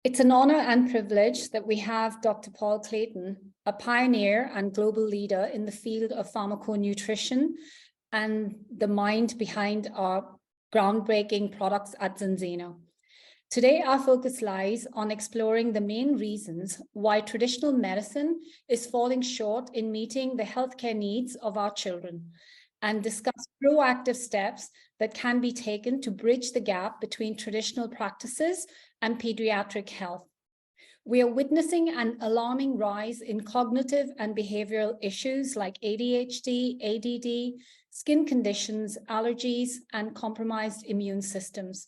It's an honor and privilege that we have Dr. Paul Clayton, a pioneer and global leader in the field of pharmaconutrition and the mind behind our groundbreaking products at Zinzino. Today, our focus lies on exploring the main reasons why traditional medicine is falling short in meeting the healthcare needs of our children, and discuss proactive steps that can be taken to bridge the gap between traditional practices and pediatric health. We are witnessing an alarming rise in cognitive and behavioral issues like ADHD, ADD, skin conditions, allergies, and compromised immune systems.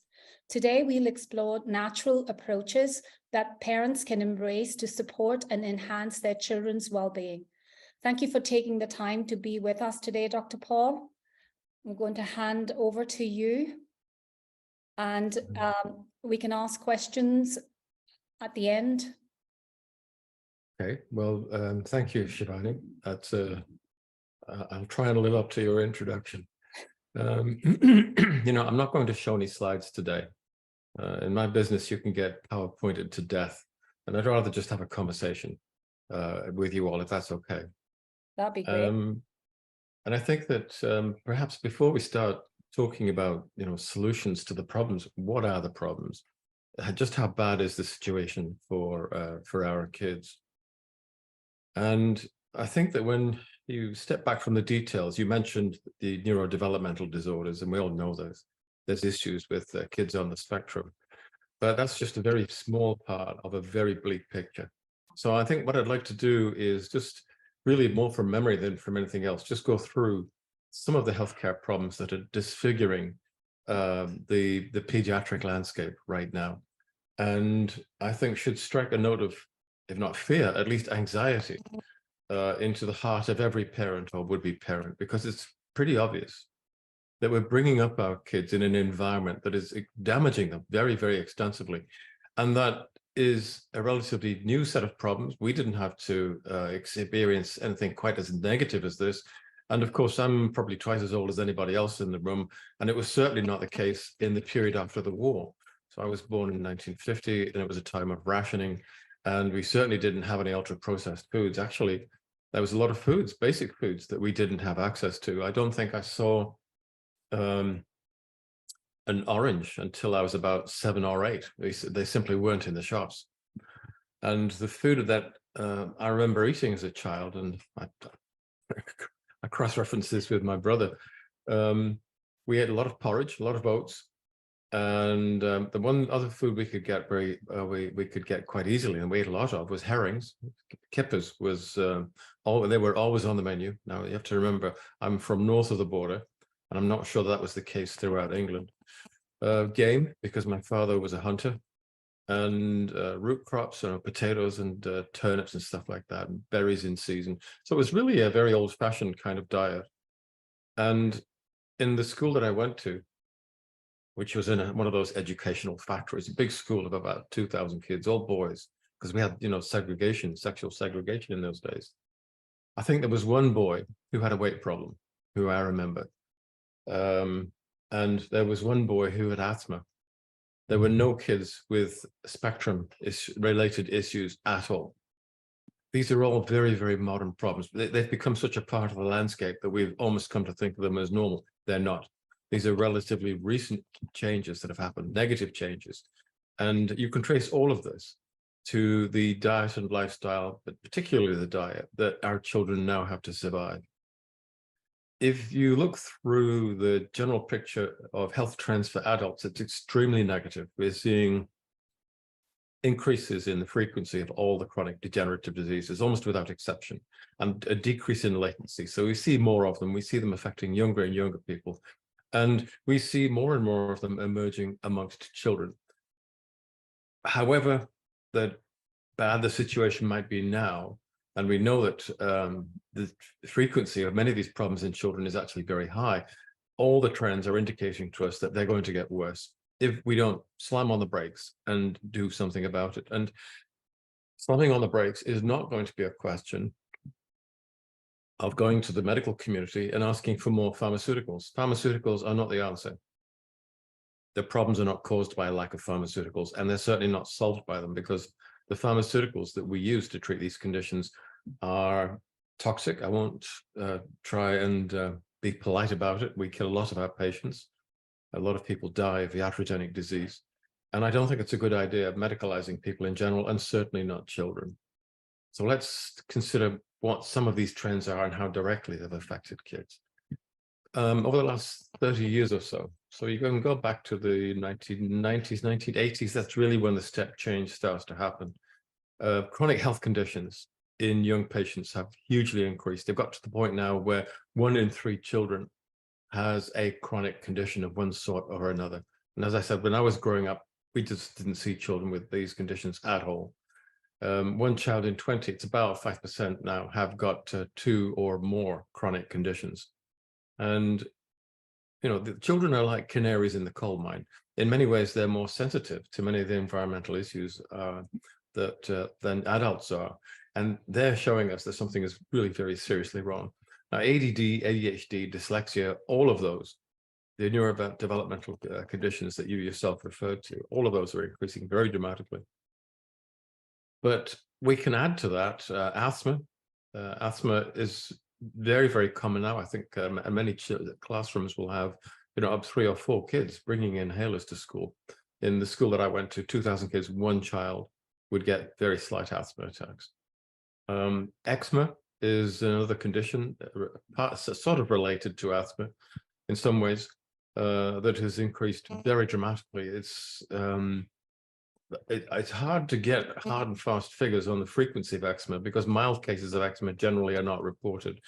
Today, we'll explore natural approaches that parents can embrace to support and enhance their children's well-being. Thank you for taking the time to be with us today, Dr. Paul. I'm going to hand over to you, and we can ask questions at the end. Okay, well, thank you, Shivani. That's I'll try and live up to your introduction. I'm not going to show any slides today. In my business, you can get PowerPointed to death, and I'd rather just have a conversation with you all, if that's okay. That'd be great. And I think that perhaps before we start talking about, solutions to the problems, what are the problems? Just how bad is the situation for our kids? And I think that when you step back from the details, you mentioned the neurodevelopmental disorders, and we all know there's issues with kids on the spectrum, but that's just a very small part of a very bleak picture. So I think what I'd like to do is just really more from memory than from anything else, just go through some of the healthcare problems that are disfiguring the pediatric landscape right now. And I think should strike a note of, if not fear, at least anxiety into the heart of every parent or would-be parent, because it's pretty obvious that we're bringing up our kids in an environment that is damaging them very, very extensively. And that is a relatively new set of problems. We didn't have to experience anything quite as negative as this. And of course, I'm probably twice as old as anybody else in the room, and it was certainly not the case in the period after the war. So I was born in 1950, and it was a time of rationing, and we certainly didn't have any ultra-processed foods. Actually, there was a lot of foods, basic foods, that we didn't have access to. I don't think I saw an orange until I was about 7 or 8. They simply weren't in the shops. And the food that I remember eating as a child, and I cross-reference this with my brother, we ate a lot of porridge, a lot of oats, and the one other food we could get we could get quite easily, and we ate a lot of, was herrings. Kippers was they were always on the menu. Now you have to remember, I'm from north of the border, and I'm not sure that was the case throughout England. Game, because my father was a hunter, and root crops, potatoes and turnips and stuff like that, and berries in season. So it was really a very old-fashioned kind of diet. And in the school that I went to, which was in one of those educational factories, a big school of about 2,000 kids, all boys, because we had, segregation, sexual segregation in those days. I think there was one boy who had a weight problem, who I remember. And there was one boy who had asthma. There were no kids with spectrum-related issues at all. These are all very, very modern problems. They've become such a part of the landscape that we've almost come to think of them as normal. They're not. These are relatively recent changes that have happened, negative changes. And you can trace all of this to the diet and lifestyle, but particularly the diet, that our children now have to survive. If you look through the general picture of health trends for adults, it's extremely negative. We're seeing increases in the frequency of all the chronic degenerative diseases, almost without exception, and a decrease in latency. So we see more of them. We see them affecting younger and younger people. And we see more and more of them emerging amongst children. However, the bad the situation might be now, and we know that the frequency of many of these problems in children is actually very high, all the trends are indicating to us that they're going to get worse if we don't slam on the brakes and do something about it. And slamming on the brakes is not going to be a question of going to the medical community and asking for more pharmaceuticals. Pharmaceuticals are not the answer. the problems are not caused by a lack of pharmaceuticals, and they're certainly not solved by them, because the pharmaceuticals that we use to treat these conditions are toxic. I won't try and be polite about it. We kill a lot of our patients. A lot of people die of iatrogenic disease. And I don't think it's a good idea medicalizing people in general, and certainly not children. So let's consider what some of these trends are and how directly they've affected kids. Over the last 30 years or so. So you can go back to the 1990s, 1980s. That's really when the step change starts to happen. Chronic health conditions in young patients have hugely increased. They've got to the point now where 1 in 3 children has a chronic condition of one sort or another. And as I said, when I was growing up, we just didn't see children with these conditions at all. 1 child in 20, it's about 5% now, have got 2 or more chronic conditions. And, you know, the children are like canaries in the coal mine. In many ways, they're more sensitive to many of the environmental issues than adults are. And they're showing us that something is really very seriously wrong. Now, ADD, ADHD, dyslexia, all of those, the neurodevelopmental conditions that you yourself referred to, all of those are increasing very dramatically. But we can add to that asthma. Asthma is very, very common now. I think many classrooms will have, you know, up 3 or 4 kids bringing inhalers to school. In the school that I went to, 2,000 kids, 1 child would get very slight asthma attacks. Eczema is another condition sort of related to asthma in some ways that has increased very dramatically. It's hard to get hard and fast figures on the frequency of eczema, because mild cases of eczema generally are not reported.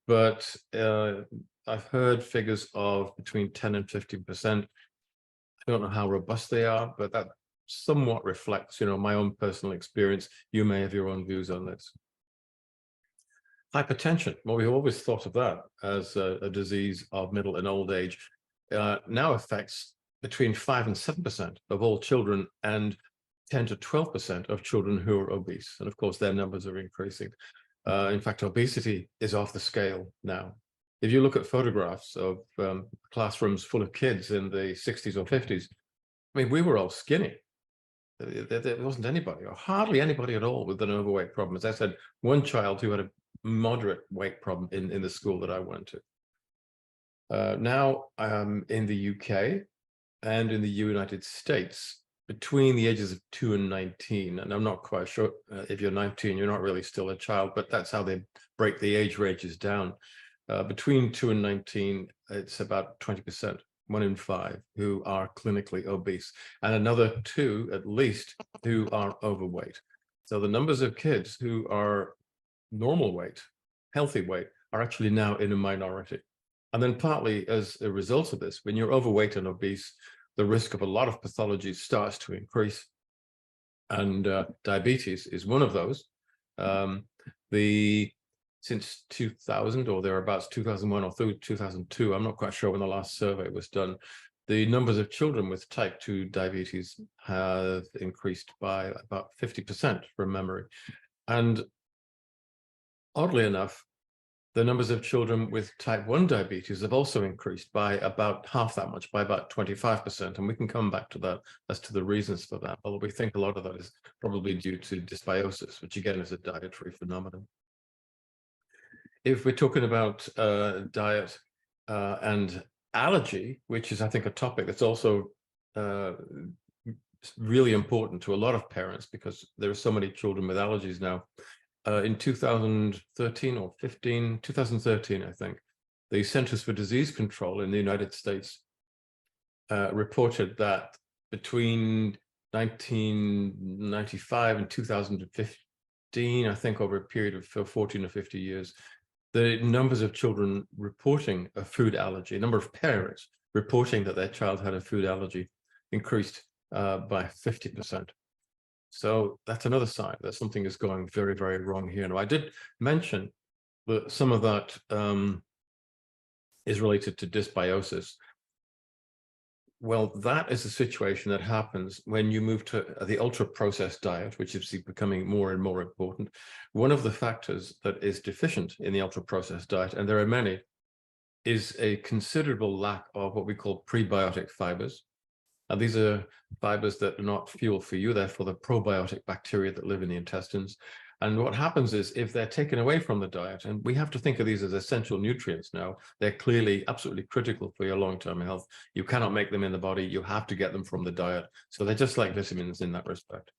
But I've heard figures of between 10 and 15%. I don't know how robust they are, but that somewhat reflects, you know, my own personal experience. You may have your own views on this. Hypertension, well, we've always thought of that as a disease of middle and old age, now affects between 5 and 7% of all children, and 10 to 12% of children who are obese. And of course, their numbers are increasing. In fact, obesity is off the scale now. If you look at photographs of classrooms full of kids in the 60s or 50s, I mean, we were all skinny. There wasn't anybody, or hardly anybody at all, with an overweight problem. As I said, 1 child who had a moderate weight problem in the school that I went to. Now, in the UK and in the United States, between the ages of 2 and 19, and I'm not quite sure if you're 19, you're not really still a child, but that's how they break the age ranges down. Between 2 and 19, it's about 20%, 1 in 5 who are clinically obese, and another 2 at least who are overweight. So the numbers of kids who are normal weight, healthy weight, are actually now in a minority. And then partly as a result of this, when you're overweight and obese, the risk of a lot of pathologies starts to increase. And diabetes is one of those. Since 2000 or thereabouts, 2001 or through 2002, I'm not quite sure when the last survey was done, the numbers of children with type 2 diabetes have increased by about 50% from memory. And oddly enough, the numbers of children with type 1 diabetes have also increased by about half that much, by about 25%. And we can come back to that as to the reasons for that, although we think a lot of that is probably due to dysbiosis, which again is a dietary phenomenon. If we're talking about diet and allergy, which is, I think, a topic that's also really important to a lot of parents, because there are so many children with allergies now. In 2013 or 2013, I think, the Centers for Disease Control in the United States reported that between 1995 and 2015, I think over a period of 14 or 50 years, the numbers of children reporting a food allergy, a number of parents reporting that their child had a food allergy, increased by 50%. So that's another sign that something is going very, very wrong here. Now, I did mention that some of that is related to dysbiosis. Well, that is a situation that happens when you move to the ultra-processed diet, which is becoming more and more important. One of the factors that is deficient in the ultra-processed diet, and there are many, is a considerable lack of what we call prebiotic fibers. And these are fibers that are not fuel for you, they're for the probiotic bacteria that live in the intestines. And what happens is if they're taken away from the diet, and we have to think of these as essential nutrients now, they're clearly absolutely critical for your long-term health. You cannot make them in the body, you have to get them from the diet. So they're just like vitamins in that respect.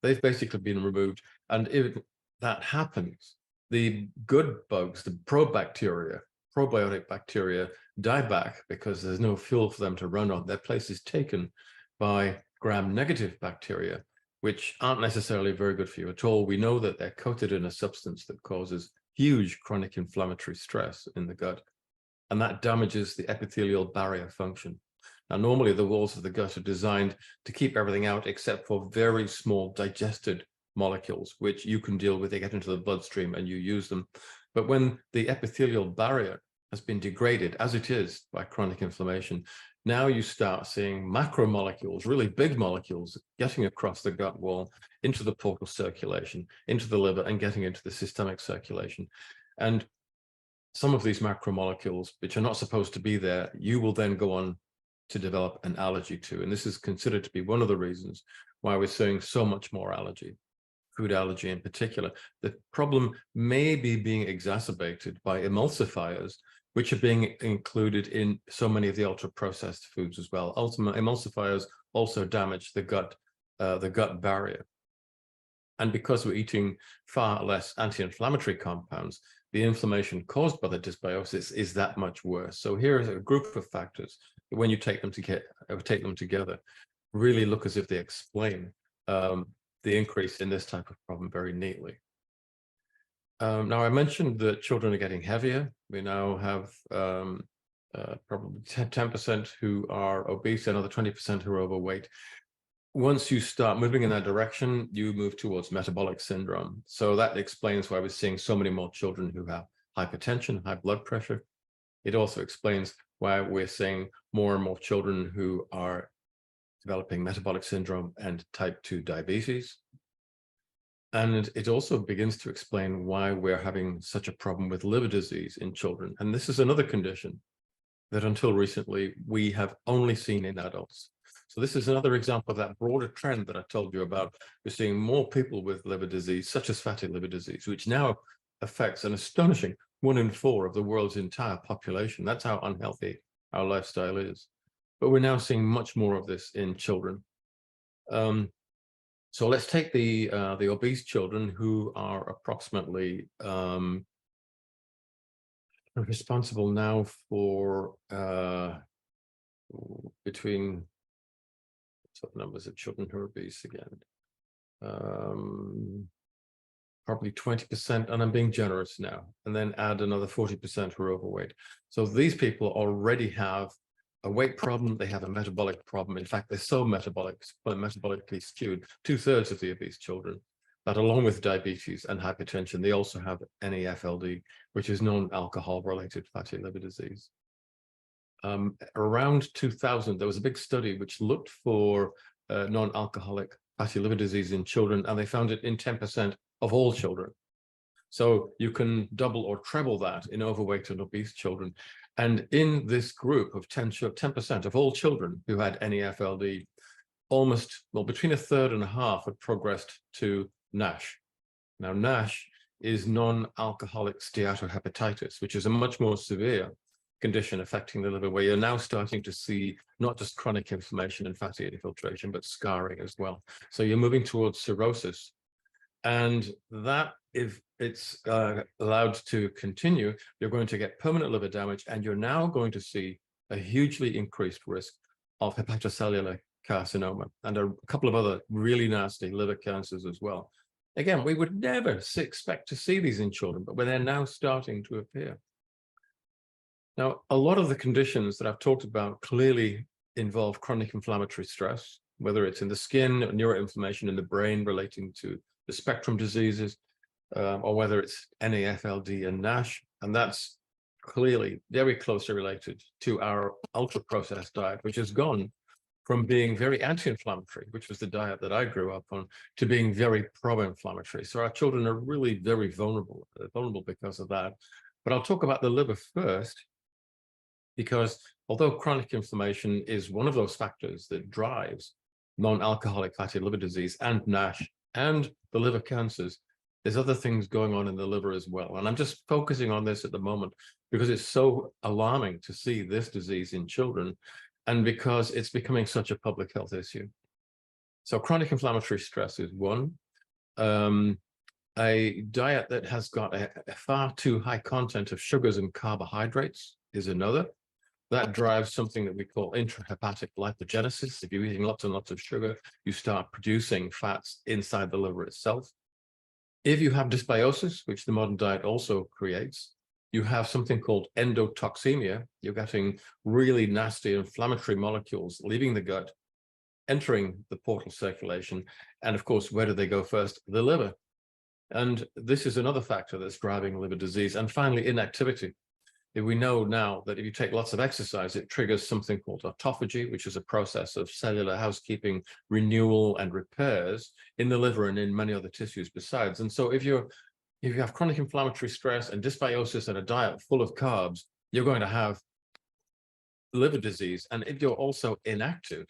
They've basically been removed. And if that happens, the good bugs, the probiotic bacteria, die back because there's no fuel for them to run on. Their place is taken by gram-negative bacteria, which aren't necessarily very good for you at all. We know that they're coated in a substance that causes huge chronic inflammatory stress in the gut, and that damages the epithelial barrier function. Now, normally the walls of the gut are designed to keep everything out except for very small digested molecules, which you can deal with. They get into the bloodstream and you use them. But when the epithelial barrier has been degraded, as it is by chronic inflammation, now you start seeing macromolecules, really big molecules, getting across the gut wall into the portal circulation, into the liver, and getting into the systemic circulation. And some of these macromolecules, which are not supposed to be there, you will then go on to develop an allergy to. And this is considered to be one of the reasons why we're seeing so much more allergy, food allergy in particular. The problem may be being exacerbated by emulsifiers, which are being included in so many of the ultra-processed foods as well. Ultimately, emulsifiers also damage the gut barrier. And because we're eating far less anti-inflammatory compounds, the inflammation caused by the dysbiosis is that much worse. So here is a group of factors that when you take them together, really look as if they explain the increase in this type of problem very neatly. Now, I mentioned that children are getting heavier. We now have probably 10% who are obese, another 20% who are overweight. Once you start moving in that direction, you move towards metabolic syndrome. So that explains why we're seeing so many more children who have hypertension, high blood pressure. It also explains why we're seeing more and more children who are developing metabolic syndrome and type 2 diabetes. And it also begins to explain why we're having such a problem with liver disease in children. And this is another condition that until recently we have only seen in adults. So this is another example of that broader trend that I told you about. We're seeing more people with liver disease, such as fatty liver disease, which now affects an astonishing 1 in 4 of the world's entire population. That's how unhealthy our lifestyle is. But we're now seeing much more of this in children. So let's take the obese children who are approximately responsible now for between what numbers of children who are obese again, probably 20%, and I'm being generous now, and then add another 40% who are overweight. So these people already have a weight problem, they have a metabolic problem. In fact, they're so metabolically skewed, 2/3 of the obese children, that along with diabetes and hypertension, they also have NAFLD, which is non-alcohol related fatty liver disease. Around 2000, there was a big study which looked for non-alcoholic fatty liver disease in children, and they found it in 10% of all children. So you can double or treble that in overweight and obese children. And in this group of 10% of all children who had NAFLD, almost, well, between 1/3 and 1/2 had progressed to NASH. Now, NASH is non-alcoholic steatohepatitis, which is a much more severe condition affecting the liver, where you're now starting to see not just chronic inflammation and fatty infiltration, but scarring as well. So you're moving towards cirrhosis. And that, if it's allowed to continue, you're going to get permanent liver damage, and you're now going to see a hugely increased risk of hepatocellular carcinoma and a couple of other really nasty liver cancers as well. Again, we would never expect to see these in children, but they're now starting to appear. Now, a lot of the conditions that I've talked about clearly involve chronic inflammatory stress, whether it's in the skin, neuroinflammation in the brain relating to the spectrum diseases, or whether it's NAFLD and NASH. And that's clearly very closely related to our ultra-processed diet, which has gone from being very anti-inflammatory, which was the diet that I grew up on, to being very pro-inflammatory. So our children are really very vulnerable because of that. But I'll talk about the liver first. because although chronic inflammation is one of those factors that drives non-alcoholic fatty liver disease and NASH and the liver cancers, there's other things going on in the liver as well. And I'm just focusing on this at the moment because it's so alarming to see this disease in children and because it's becoming such a public health issue. So chronic inflammatory stress is one. A diet that has got a far too high content of sugars and carbohydrates is another. That drives something that we call intrahepatic lipogenesis. If you're eating lots and lots of sugar, you start producing fats inside the liver itself. If you have dysbiosis, which the modern diet also creates, you have something called endotoxemia. You're getting really nasty inflammatory molecules leaving the gut, entering the portal circulation. And of course, where do they go first? The liver. And this is another factor that's driving liver disease. And finally, inactivity. We know now that if you take lots of exercise, it triggers something called autophagy, which is a process of cellular housekeeping, renewal, and repairs in the liver and in many other tissues besides. And so if you have chronic inflammatory stress and dysbiosis and a diet full of carbs, you're going to have liver disease. And if you're also inactive,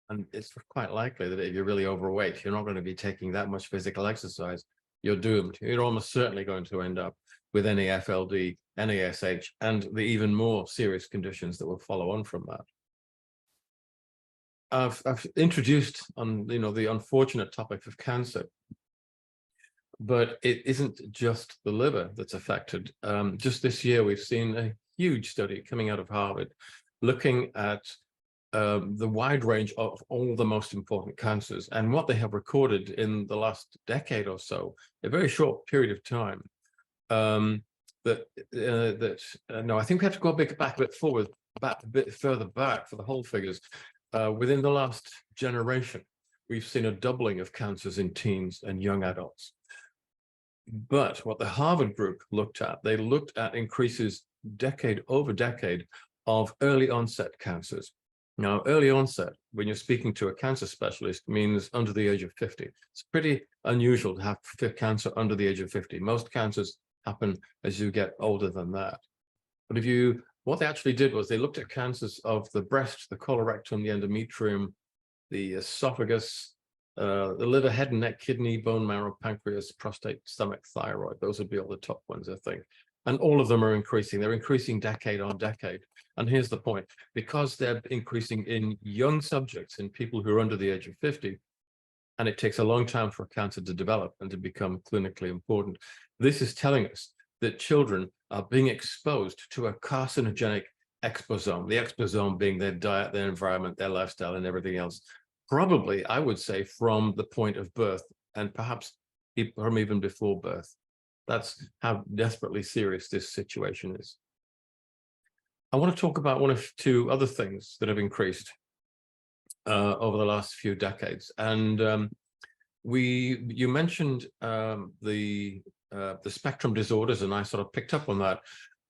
and it's quite likely that if you're really overweight, you're not going to be taking that much physical exercise, you're doomed. You're almost certainly going to end up with NAFLD, NASH, and the even more serious conditions that will follow on from that. I've introduced on the unfortunate topic of cancer, but it isn't just the liver that's affected. Just this year, we've seen a huge study coming out of Harvard looking at the wide range of all the most important cancers and what they have recorded in the last decade or so, a very short period of time. No, I think we have to go back a bit forward, a bit further back for the whole figures. Within the last generation, we've seen a doubling of cancers in teens and young adults. But what the Harvard group looked at, they looked at increases decade over decade of early onset cancers. Now, early onset, when you're speaking to a cancer specialist, means under the age of 50. It's pretty unusual to have cancer under the age of 50. Most cancers happen as you get older than that. But what they actually did was they looked at cancers of the breast, the colorectum, the endometrium, the esophagus, the liver, head and neck, kidney, bone marrow, pancreas, prostate, stomach, thyroid. Those would be all the top ones, I think. And all of them are increasing. They're increasing decade on decade. And here's the point. Because they're increasing in young subjects, in people who are under the age of 50, and it takes a long time for cancer to develop and to become clinically important, this is telling us that children are being exposed to a carcinogenic exposome, the exposome being their diet, their environment, their lifestyle, and everything else. Probably, I would say, from the point of birth, and perhaps from even before birth. That's how desperately serious this situation is. I want to talk about one of two other things that have increased over the last few decades. And you mentioned the spectrum disorders, and I sort of picked up on that.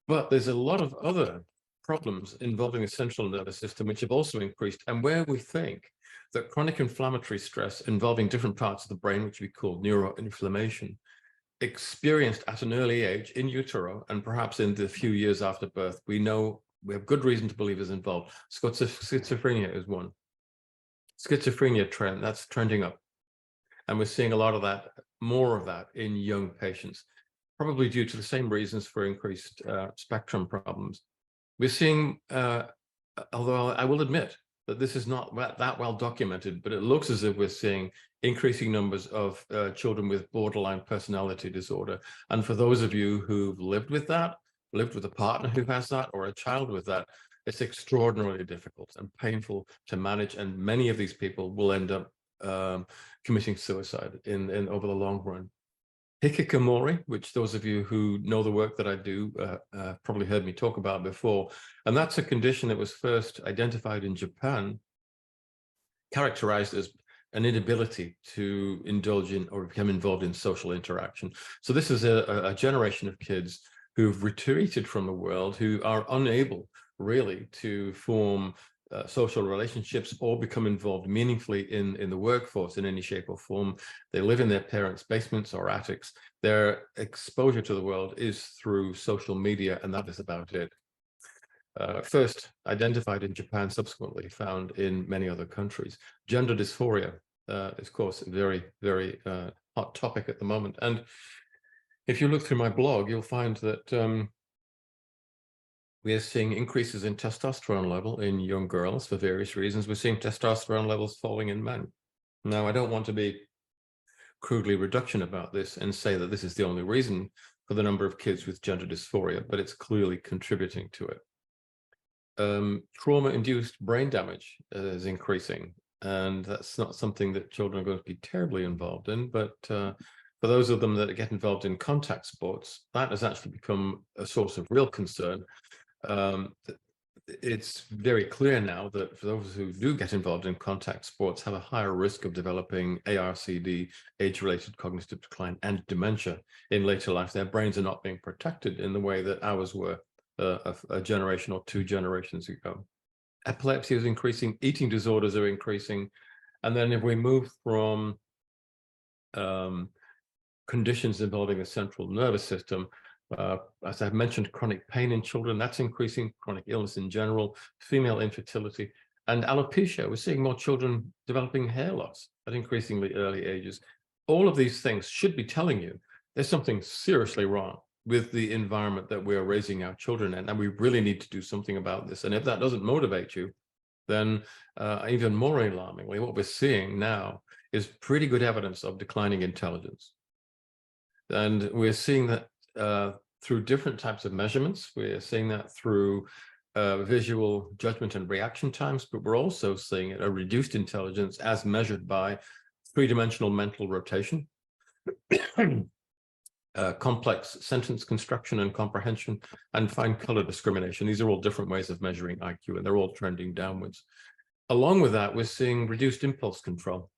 But there's a lot of other problems involving the central nervous system which have also increased, and where we think that chronic inflammatory stress involving different parts of the brain, which we call neuroinflammation, experienced at an early age in utero and perhaps in the few years after birth, we have good reason to believe is involved. Schizophrenia is one. Schizophrenia that's trending up. And we're seeing a lot of that, more of that in young patients, probably due to the same reasons for increased spectrum problems. We're seeing, although I will admit that this is not that well documented, but it looks as if we're seeing increasing numbers of children with borderline personality disorder. And for those of you who've lived with that, lived with a partner who has that, or a child with that, it's extraordinarily difficult and painful to manage. And many of these people will end up committing suicide in over the long run. Hikikomori, which those of you who know the work that I do probably heard me talk about before, and that's a condition that was first identified in Japan, characterized as an inability to indulge in or become involved in social interaction. So this is a generation of kids who've retreated from the world, who are unable really to form social relationships or become involved meaningfully in the workforce in any shape or form. They live in their parents' basements or attics. Their exposure to the world is through social media, and that is about it. first identified in Japan, subsequently found in many other countries. Gender dysphoria is, of course, a very, very hot topic at the moment. And if you look through my blog, you'll find that we are seeing increases in testosterone level in young girls for various reasons. We're seeing testosterone levels falling in men. Now, I don't want to be crudely reduction about this and say that this is the only reason for the number of kids with gender dysphoria, but it's clearly contributing to it. Trauma-induced brain damage is increasing, and that's not something that children are going to be terribly involved in, but for those of them that get involved in contact sports, that has actually become a source of real concern. It's very clear now that for those who do get involved in contact sports have a higher risk of developing ARCD, age-related cognitive decline, and dementia in later life. Their brains are not being protected in the way that ours were a generation or 2 generations ago. Epilepsy is increasing, eating disorders are increasing. And then if we move from conditions involving the central nervous system, as I've mentioned, chronic pain in children, that's increasing, chronic illness in general, female infertility, and alopecia. We're seeing more children developing hair loss at increasingly early ages. All of these things should be telling you there's something seriously wrong with the environment that we're raising our children in, and we really need to do something about this. And if that doesn't motivate you, then even more alarmingly, what we're seeing now is pretty good evidence of declining intelligence. And we're seeing that through different types of measurements. We're seeing that through visual judgment and reaction times, but we're also seeing a reduced intelligence as measured by three-dimensional mental rotation, complex sentence construction and comprehension, and fine color discrimination. These are all different ways of measuring IQ, and they're all trending downwards. Along with that, we're seeing reduced impulse control.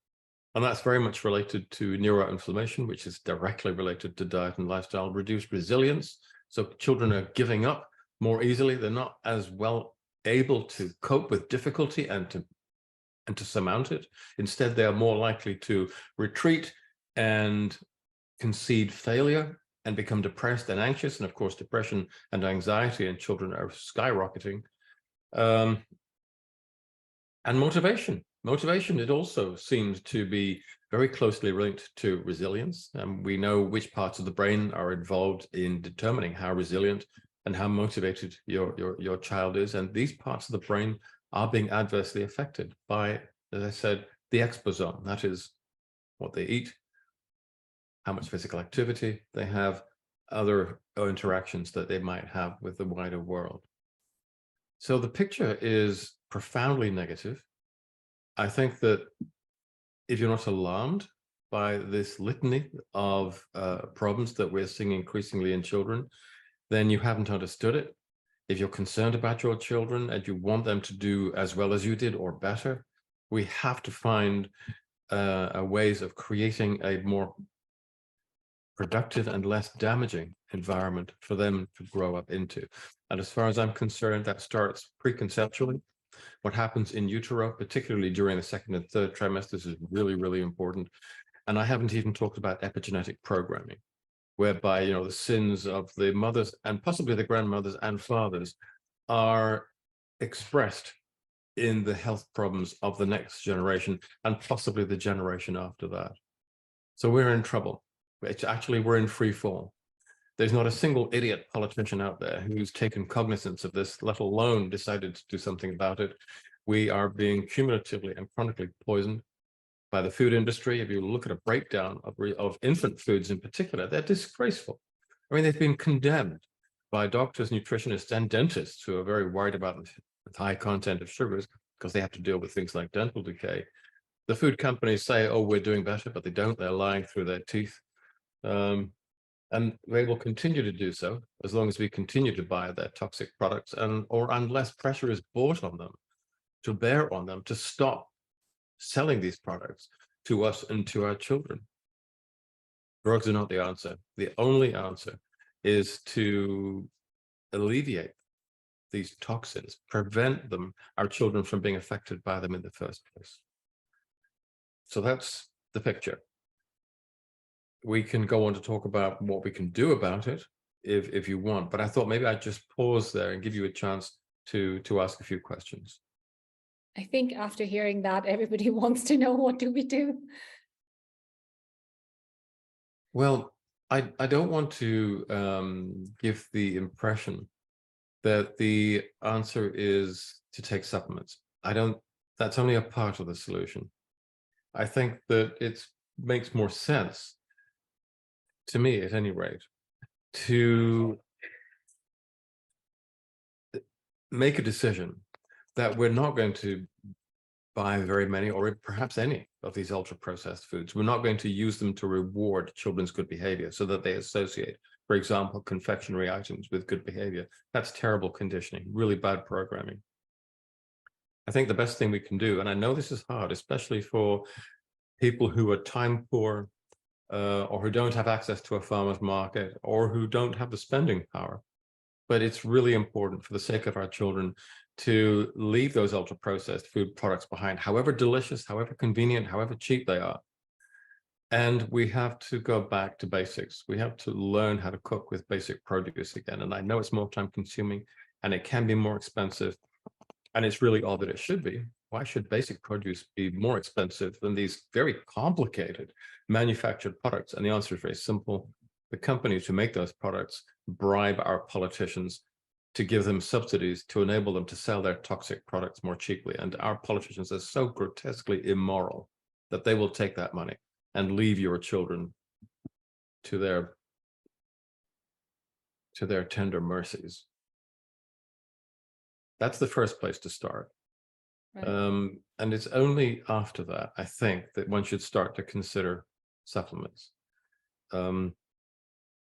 And that's very much related to neuroinflammation, which is directly related to diet and lifestyle, reduced resilience. So children are giving up more easily. They're not as well able to cope with difficulty and to surmount it. Instead, they are more likely to retreat and concede failure and become depressed and anxious. And of course, depression and anxiety in children are skyrocketing. And motivation. Motivation, it also seems to be very closely linked to resilience. And we know which parts of the brain are involved in determining how resilient and how motivated your child is. And these parts of the brain are being adversely affected by, as I said, the exposome. That is what they eat, how much physical activity they have, other interactions that they might have with the wider world. So the picture is profoundly negative. I think that if you're not alarmed by this litany of problems that we're seeing increasingly in children, then you haven't understood it. If you're concerned about your children and you want them to do as well as you did or better, we have to find ways of creating a more productive and less damaging environment for them to grow up into. And as far as I'm concerned, that starts preconceptually. What happens in utero, particularly during the second and third trimesters, is really, really important. And I haven't even talked about epigenetic programming, whereby, you know, the sins of the mothers and possibly the grandmothers and fathers are expressed in the health problems of the next generation and possibly the generation after that. So we're in trouble. We're in free fall. There's not a single idiot politician out there who's taken cognizance of this, let alone decided to do something about it. We are being cumulatively and chronically poisoned by the food industry. If you look at a breakdown of infant foods in particular, they're disgraceful. I mean, they've been condemned by doctors, nutritionists, and dentists who are very worried about the high content of sugars because they have to deal with things like dental decay. The food companies say, oh, we're doing better, but they don't. They're lying through their teeth. And they will continue to do so as long as we continue to buy their toxic products or unless pressure is brought on them, to bear on them to stop selling these products to us and to our children. Drugs are not the answer. The only answer is to alleviate these toxins, prevent them, our children, from being affected by them in the first place. So that's the picture. We can go on to talk about what we can do about it if you want, but I thought maybe I'd just pause there and give you a chance to ask a few questions. I think after hearing that, everybody wants to know, what do we do? Well, I don't want to give the impression that the answer is to take supplements. That's only a part of the solution. I think that it makes more sense, to me at any rate, to make a decision that we're not going to buy very many or perhaps any of these ultra processed foods. We're not going to use them to reward children's good behavior so that they associate, for example, confectionery items with good behavior. That's terrible conditioning, really bad programming. I think the best thing we can do, and I know this is hard, especially for people who are time poor, or who don't have access to a farmer's market, or who don't have the spending power. But it's really important for the sake of our children to leave those ultra-processed food products behind, however delicious, however convenient, however cheap they are. And we have to go back to basics. We have to learn how to cook with basic produce again. And I know it's more time consuming and it can be more expensive. And it's really all that it should be. Why should basic produce be more expensive than these very complicated manufactured products? And the answer is very simple. The companies who make those products bribe our politicians to give them subsidies to enable them to sell their toxic products more cheaply. And our politicians are so grotesquely immoral that they will take that money and leave your children to their tender mercies. That's the first place to start. Right. And it's only after that, I think, that one should start to consider supplements.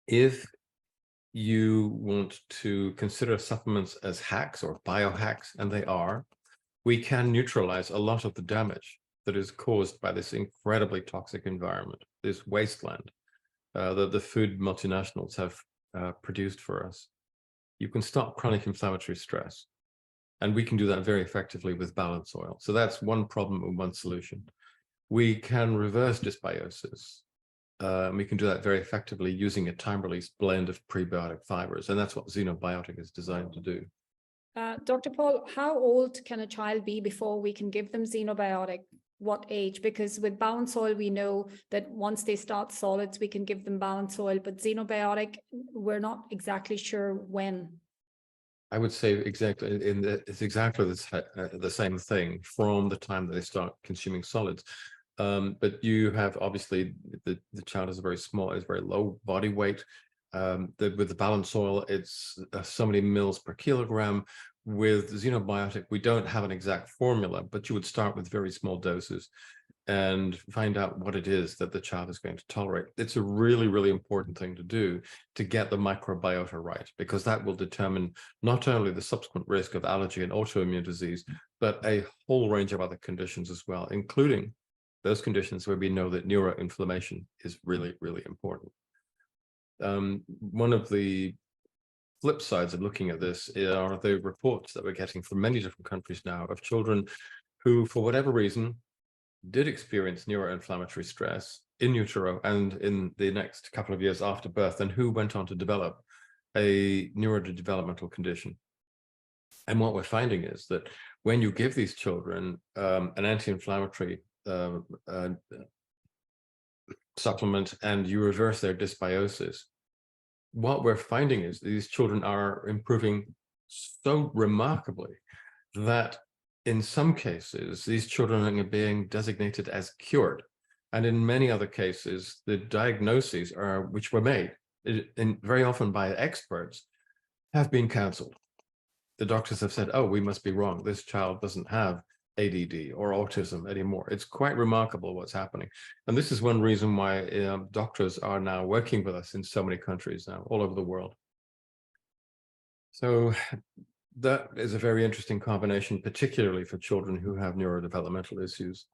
If you want to consider supplements as hacks or biohacks, and they are, we can neutralize a lot of the damage that is caused by this incredibly toxic environment, this wasteland that the food multinationals have produced for us. You can stop chronic inflammatory stress. And we can do that very effectively with balance oil. So that's one problem and one solution. We can reverse dysbiosis. We can do that very effectively using a time-release blend of prebiotic fibers. And that's what xenobiotic is designed to do. Dr. Paul, how old can a child be before we can give them xenobiotic? What age? Because with balance oil, we know that once they start solids, we can give them balance oil, but xenobiotic, we're not exactly sure when. I would say exactly it's exactly the same thing from the time that they start consuming solids. But you have obviously the child is very small, is very low body weight. With the balance oil, it's so many mils per kilogram. With xenobiotic, we don't have an exact formula, but you would start with very small doses and find out what it is that the child is going to tolerate. It's a really, really important thing to do to get the microbiota right, because that will determine not only the subsequent risk of allergy and autoimmune disease, but a whole range of other conditions as well, including those conditions where we know that neuroinflammation is really, really important. One of the flip sides of looking at this are the reports that we're getting from many different countries now of children who, for whatever reason, did experience neuroinflammatory stress in utero and in the next couple of years after birth, and who went on to develop a neurodevelopmental condition. And what we're finding is that when you give these children an anti-inflammatory supplement and you reverse their dysbiosis, what we're finding is these children are improving so remarkably that in some cases, these children are being designated as cured. And in many other cases, the diagnoses which were made, very often by experts, have been cancelled. The doctors have said, oh, we must be wrong. This child doesn't have ADD or autism anymore. It's quite remarkable what's happening. And this is one reason why doctors are now working with us in so many countries now, all over the world. So that is a very interesting combination, particularly for children who have neurodevelopmental issues.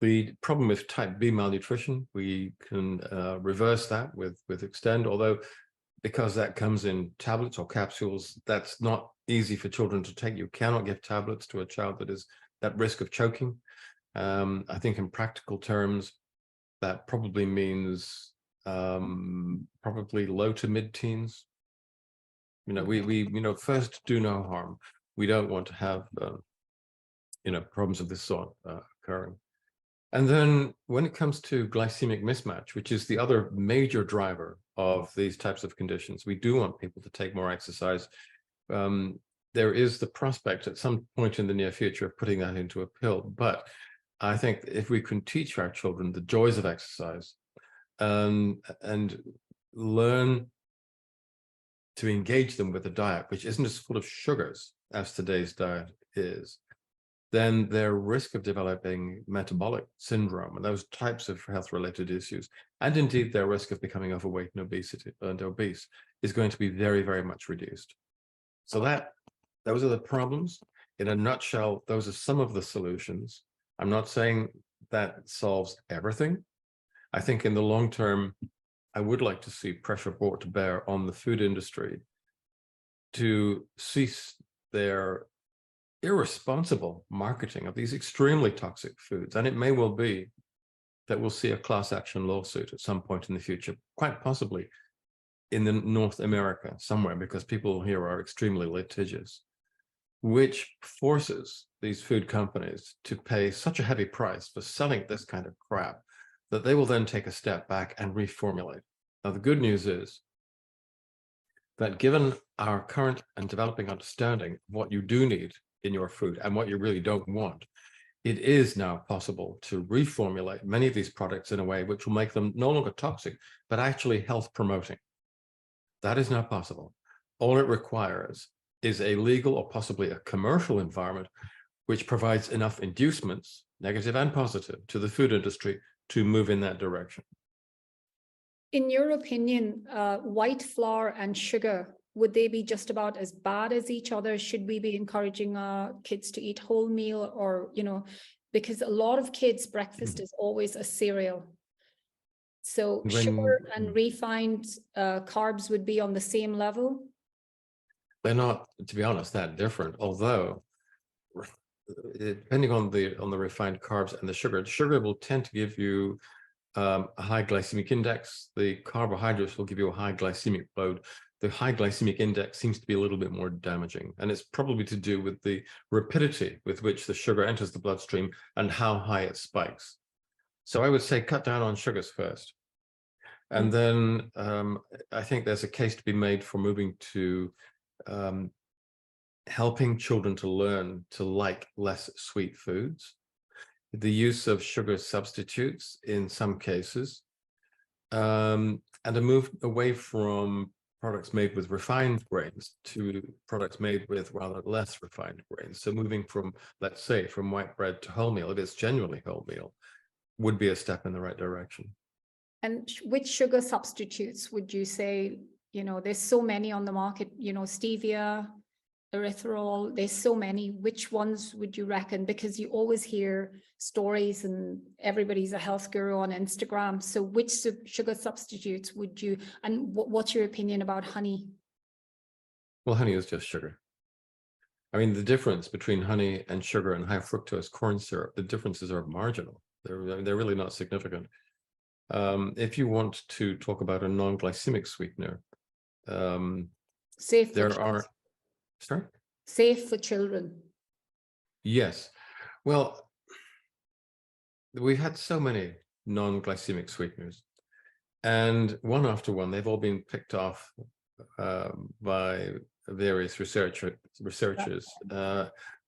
The problem with type B malnutrition, we can reverse that with Extend, although because that comes in tablets or capsules, that's not easy for children to take. You cannot give tablets to a child that is at risk of choking. I think in practical terms, that probably means probably low to mid-teens. We first do no harm. We don't want to have, problems of this sort occurring. And then when it comes to glycemic mismatch, which is the other major driver of these types of conditions, we do want people to take more exercise. There is the prospect at some point in the near future of putting that into a pill. But I think if we can teach our children the joys of exercise and learn to engage them with a diet which isn't as full of sugars as today's diet is, then their risk of developing metabolic syndrome and those types of health-related issues, and indeed their risk of becoming overweight and obese, is going to be very, very much reduced. So those are the problems. In a nutshell, those are some of the solutions. I'm not saying that solves everything. I think in the long term, I would like to see pressure brought to bear on the food industry to cease their irresponsible marketing of these extremely toxic foods. And it may well be that we'll see a class action lawsuit at some point in the future, quite possibly in the North America somewhere, because people here are extremely litigious, which forces these food companies to pay such a heavy price for selling this kind of crap that they will then take a step back and reformulate. Now, the good news is that given our current and developing understanding of what you do need in your food and what you really don't want, it is now possible to reformulate many of these products in a way which will make them no longer toxic, but actually health promoting. That is now possible. All it requires is a legal or possibly a commercial environment which provides enough inducements, negative and positive, to the food industry to move in that direction. In your opinion, white flour and sugar, would they be just about as bad as each other? Should we be encouraging our kids to eat wholemeal, or, because a lot of kids' breakfast is always a cereal. So sugar and refined carbs would be on the same level? They're not, to be honest, that different, although depending on the refined carbs and the sugar will tend to give you a high glycemic index. The carbohydrates will give you a high glycemic load. The high glycemic index seems to be a little bit more damaging, and it's probably to do with the rapidity with which the sugar enters the bloodstream and how high it spikes. So I would say cut down on sugars first. And then I think there's a case to be made for moving to helping children to learn to like less sweet foods, the use of sugar substitutes in some cases, and a move away from products made with refined grains to products made with rather less refined grains. So moving from, let's say, from white bread to wholemeal, if it's genuinely wholemeal, would be a step in the right direction. And which sugar substitutes would you say, there's so many on the market, stevia, erythritol, there's so many. Which ones would you reckon? Because you always hear stories and everybody's a health guru on Instagram. So which sugar substitutes would you, and what's your opinion about honey? Well, honey is just sugar. I mean, the difference between honey and sugar and high fructose corn syrup, the differences are marginal. They're really not significant. If you want to talk about a non-glycemic sweetener, safe there are, sorry? Safe for children. Yes. Well, we've had so many non-glycemic sweeteners, and one after one, they've all been picked off by various researchers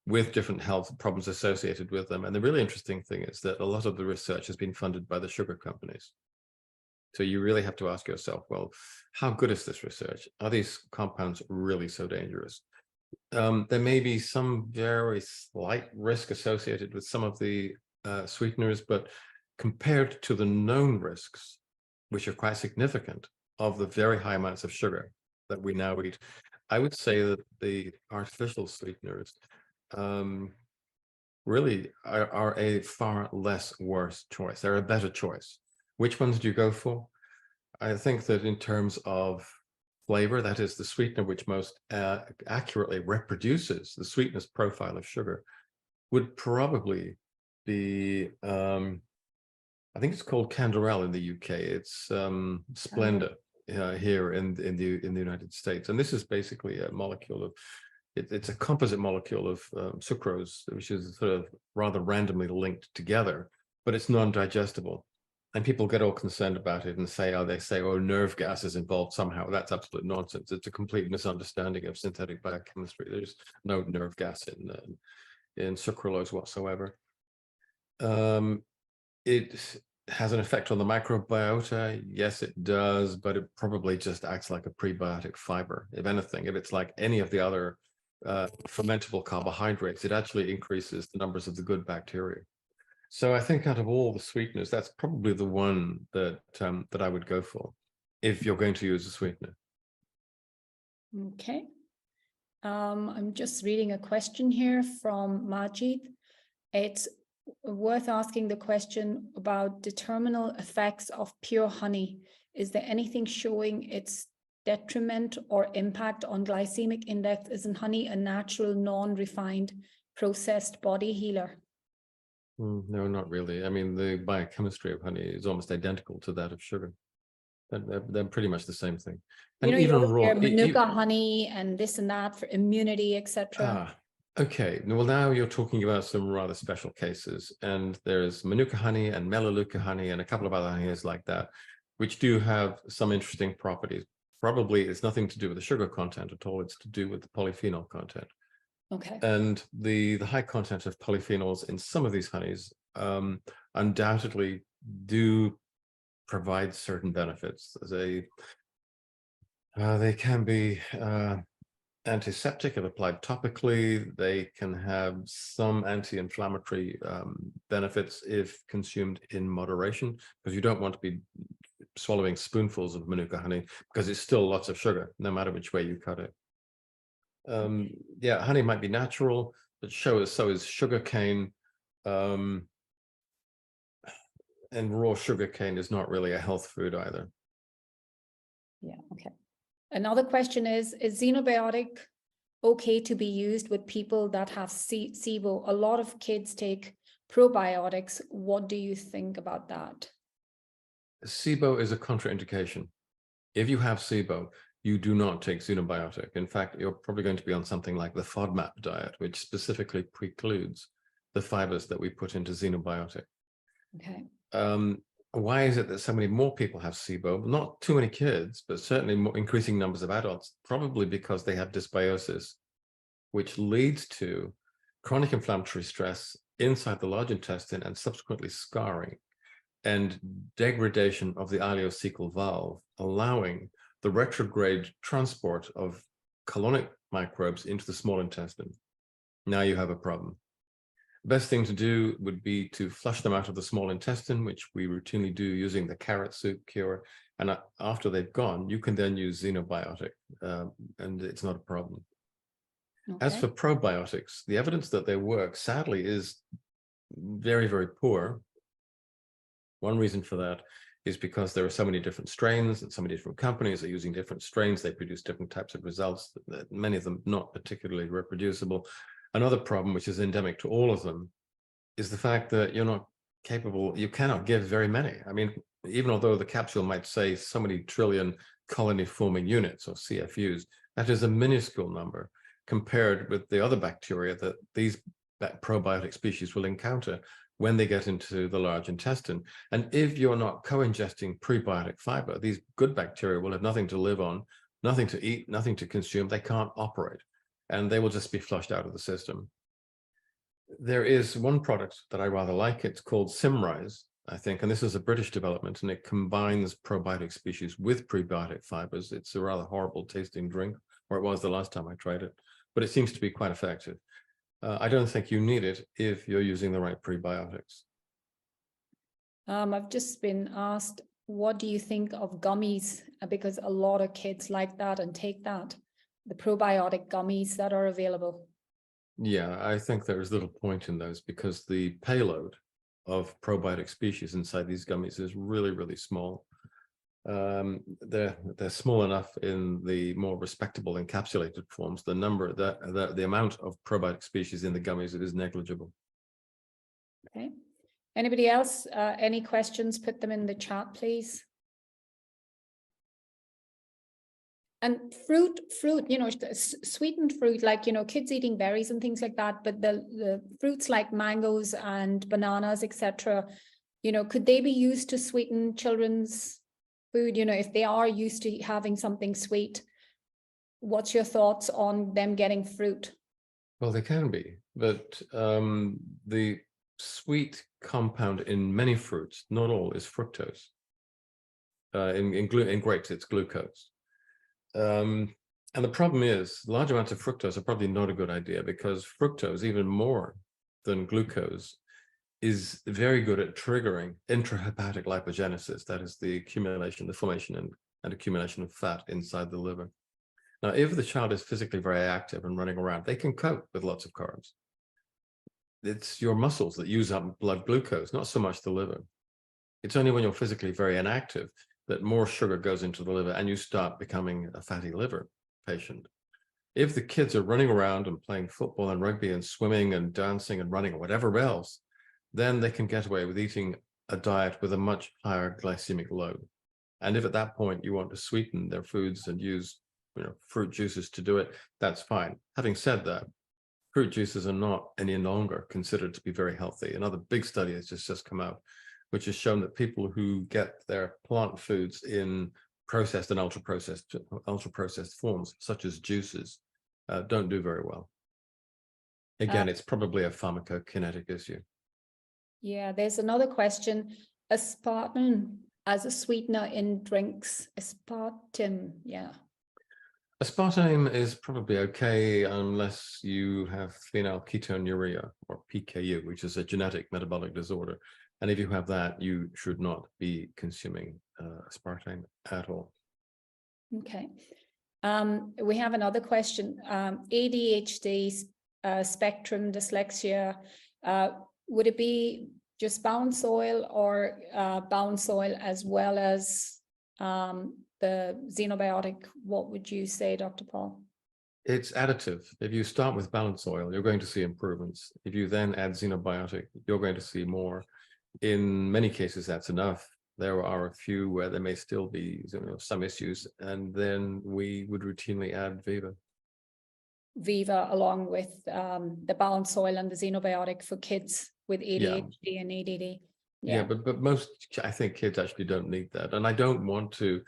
with different health problems associated with them. And the really interesting thing is that a lot of the research has been funded by the sugar companies. So you really have to ask yourself, well, how good is this research? Are these compounds really so dangerous? There may be some very slight risk associated with some of the sweeteners, but compared to the known risks, which are quite significant, of the very high amounts of sugar that we now eat, I would say that the artificial sweeteners really are a far less worse choice. They're a better choice. Which ones do you go for? I think that in terms of flavor, that is the sweetener which most accurately reproduces the sweetness profile of sugar, would probably be, I think it's called Canderel in the UK. It's Splenda here in the United States. And this is basically a molecule of it's a composite molecule of sucrose, which is sort of rather randomly linked together, but it's non-digestible. And people get all concerned about it and say, oh, nerve gas is involved somehow. That's absolute nonsense. It's a complete misunderstanding of synthetic biochemistry. There's no nerve gas in sucralose whatsoever. It has an effect on the microbiota. Yes, it does, but it probably just acts like a prebiotic fiber. If anything, if it's like any of the other fermentable carbohydrates, it actually increases the numbers of the good bacteria. So I think out of all the sweeteners, that's probably the one that that I would go for if you're going to use a sweetener. Okay. I'm just reading a question here from Majid. It's worth asking the question about determinal effects of pure honey. Is there anything showing its detriment or impact on glycemic index? Isn't honey a natural, non-refined, processed body healer? No, not really. I mean, the biochemistry of honey is almost identical to that of sugar. They're pretty much the same thing. And even raw, Manuka honey and this and that for immunity, etc. Okay. Well, now you're talking about some rather special cases, and there's Manuka honey and Melaleuca honey and a couple of other honeys like that, which do have some interesting properties. Probably it's nothing to do with the sugar content at all. It's to do with the polyphenol content. Okay. And the high content of polyphenols in some of these honeys undoubtedly do provide certain benefits. They can be antiseptic if applied topically. They can have some anti-inflammatory benefits if consumed in moderation, because you don't want to be swallowing spoonfuls of Manuka honey, because it's still lots of sugar, no matter which way you cut it. Yeah, honey might be natural, but so is sugar cane. And raw sugar cane is not really a health food either. Yeah, okay. Another question is xenobiotic okay to be used with people that have SIBO? A lot of kids take probiotics. What do you think about that? SIBO is a contraindication. If you have SIBO, you do not take xenobiotic. In fact, you're probably going to be on something like the FODMAP diet, which specifically precludes the fibers that we put into xenobiotic. Okay. Why is it that so many more people have SIBO? Not too many kids, but certainly more increasing numbers of adults, probably because they have dysbiosis, which leads to chronic inflammatory stress inside the large intestine and subsequently scarring and degradation of the ileocecal valve, allowing the retrograde transport of colonic microbes into the small intestine. Now you have a problem. The best thing to do would be to flush them out of the small intestine, which we routinely do using the carrot soup cure. And after they've gone, you can then use xenobiotic, and it's not a problem. Okay. As for probiotics, the evidence that they work, sadly, is very, very poor. One reason for that is because there are so many different strains and so many different companies are using different strains. They produce different types of results, many of them not particularly reproducible. Another problem, which is endemic to all of them, is the fact that you're not capable, you cannot give very many. I mean, even although the capsule might say so many trillion colony forming units or CFUs, that is a minuscule number compared with the other bacteria that these probiotic species will encounter when they get into the large intestine. And if you're not co-ingesting prebiotic fiber, these good bacteria will have nothing to live on, nothing to eat, nothing to consume. They can't operate, and they will just be flushed out of the system. There is one product that I rather like. It's called Simrise, I think, and this is a British development, and it combines probiotic species with prebiotic fibers. It's a rather horrible tasting drink, or it was the last time I tried it, but it seems to be quite effective. I don't think you need it if you're using the right prebiotics. I've just been asked, what do you think of gummies? Because a lot of kids like that and take that, the probiotic gummies that are available. Yeah, I think there is little point in those because the payload of probiotic species inside these gummies is really, really small. They're small enough in the more respectable encapsulated forms. The number the amount of probiotic species in the gummies is negligible. Okay. Anybody else? Any questions? Put them in the chat, please. And fruit, sweetened fruit, like, kids eating berries and things like that, but the fruits like mangoes and bananas, etc., could they be used to sweeten children's food? If they are used to having something sweet, what's your thoughts on them getting fruit? Well, they can be, but the sweet compound in many fruits, not all, is fructose. In grapes, it's glucose. And the problem is large amounts of fructose are probably not a good idea, because fructose, even more than glucose, is very good at triggering intrahepatic lipogenesis. That is the accumulation, the formation and accumulation of fat inside the liver. Now, if the child is physically very active and running around, they can cope with lots of carbs. It's your muscles that use up blood glucose, not so much the liver. It's only when you're physically very inactive that more sugar goes into the liver and you start becoming a fatty liver patient. If the kids are running around and playing football and rugby and swimming and dancing and running or whatever else, then they can get away with eating a diet with a much higher glycemic load. And if at that point you want to sweeten their foods and use fruit juices to do it, that's fine. Having said that, fruit juices are not any longer considered to be very healthy. Another big study has just come out, which has shown that people who get their plant foods in processed and ultra processed forms, such as juices, don't do very well. Again, it's probably a pharmacokinetic issue. Yeah, there's another question. Aspartame as a sweetener in drinks. Aspartame, yeah. Aspartame is probably okay unless you have phenylketonuria, or PKU, which is a genetic metabolic disorder. And if you have that, you should not be consuming aspartame at all. Okay. We have another question. ADHD, spectrum dyslexia, would it be just balance soil, or balance soil as well as the xenobiotic? What would you say, Dr. Paul? It's additive. If you start with balance soil, you're going to see improvements. If you then add xenobiotic, you're going to see more. In many cases, that's enough. There are a few where there may still be some issues, and then we would routinely add Viva. Viva along with the balance soil and the xenobiotic for kids with ADHD and ADD. Yeah, but most, I think, kids actually don't need that. And I don't want to,